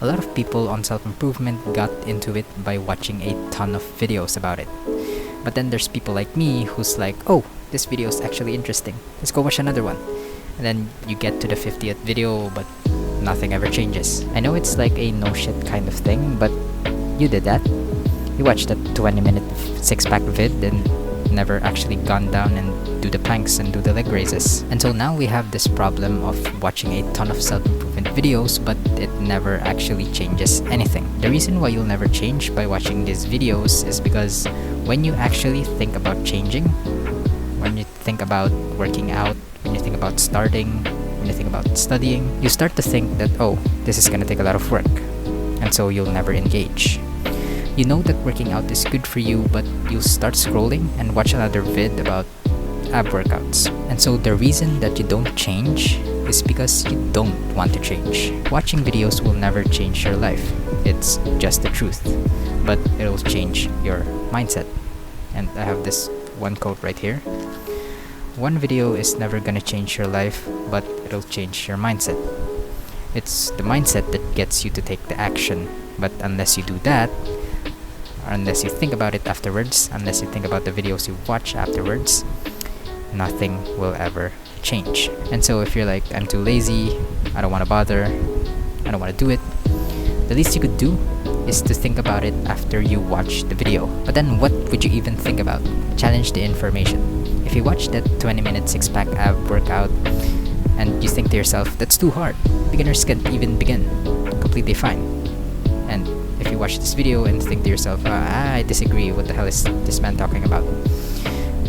A lot of people on self-improvement got into it by watching a ton of videos about it. But then there's people like me who's like, oh, this video is actually interesting. Let's go watch another one. And then you get to the 50th video, but nothing ever changes. I know it's like a no shit kind of thing, but you did that. You watched a 20-minute six-pack vid and never actually gone down and do the planks and do the leg raises. Until now we have this problem of watching a ton of self-improvement videos, but it never actually changes anything. The reason why you'll never change by watching these videos is because when you actually think about changing, when you think about working out, when you think about starting, when you think about studying, you start to think that, oh, this is gonna take a lot of work, and so you'll never engage. You know that working out is good for you, but you'll start scrolling and watch another vid about ab workouts. And so the reason that you don't change is because you don't want to change. Watching videos will never change your life. It's just the truth. But it'll change your mindset. And I have this one quote right here. One video is never gonna change your life, but it'll change your mindset. It's the mindset that gets you to take the action. But unless you do that, unless you think about it afterwards, unless you think about the videos you watch afterwards, nothing will ever change. And so if you're like, I'm too lazy, I don't want to bother, I don't want to do it, the least you could do is to think about it after you watch the video. But then what would you even think about? Challenge the information. If you watch that 20-minute six-pack ab workout and you think to yourself, that's too hard, beginners can't even begin, completely fine. And if you watch this video and think to yourself, I disagree, what the hell is this man talking about?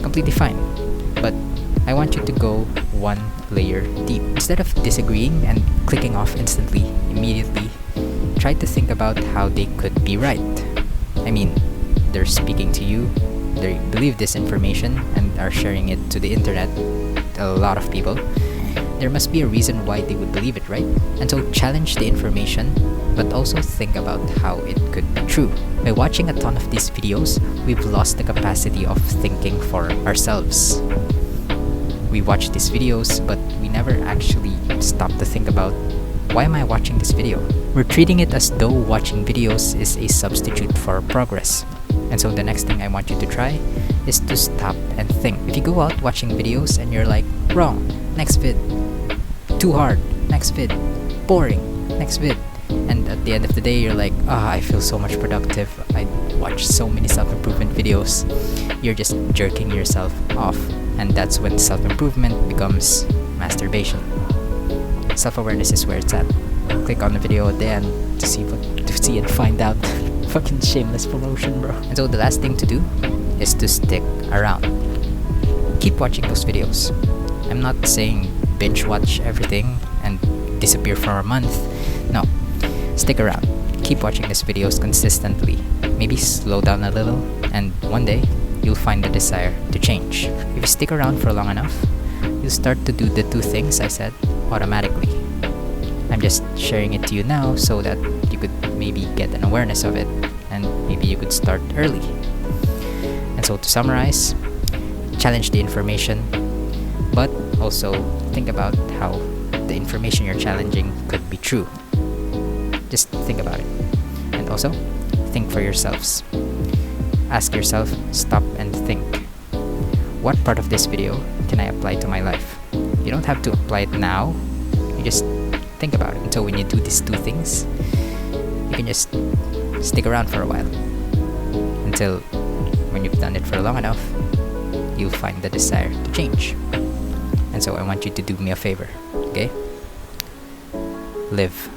Completely fine. But I want you to go one layer deep. Instead of disagreeing and clicking off instantly, immediately, try to think about how they could be right. I mean, they're speaking to you, they believe this information and are sharing it to the internet, a lot of people. There must be a reason why they would believe it, right? And so challenge the information, but also think about how it could be true. By watching a ton of these videos, we've lost the capacity of thinking for ourselves. We watch these videos, but we never actually stop to think about, why am I watching this video? We're treating it as though watching videos is a substitute for progress. And so the next thing I want you to try is to stop and think. If you go out watching videos and you're like, wrong, next vid, too hard, next vid, boring, next vid, and at the end of the day you're like, I feel so much productive, I watch so many self-improvement videos, you're just jerking yourself off. And that's when self-improvement becomes masturbation. Self-awareness is where it's at. Click on the video at the end to see and find out. Fucking shameless promotion, bro. And so the last thing to do is to stick around. Keep watching those videos. I'm not saying binge watch everything and disappear for a month. No, stick around. Keep watching these videos consistently. Maybe slow down a little, and one day you'll find the desire to change. If you stick around for long enough, you'll start to do the two things I said automatically. I'm just sharing it to you now so that you could maybe get an awareness of it, and maybe you could start early. And so to summarize, challenge the information, but also think about how the information you're challenging could be true. Just think about it. And also, think for yourselves. Ask yourself, stop and think. What part of this video can I apply to my life? You don't have to apply it now. You just think about it. And so when you do these two things, you can just stick around for a while. Until when you've done it for long enough, you'll find the desire to change. And so I want you to do me a favor, okay? Live.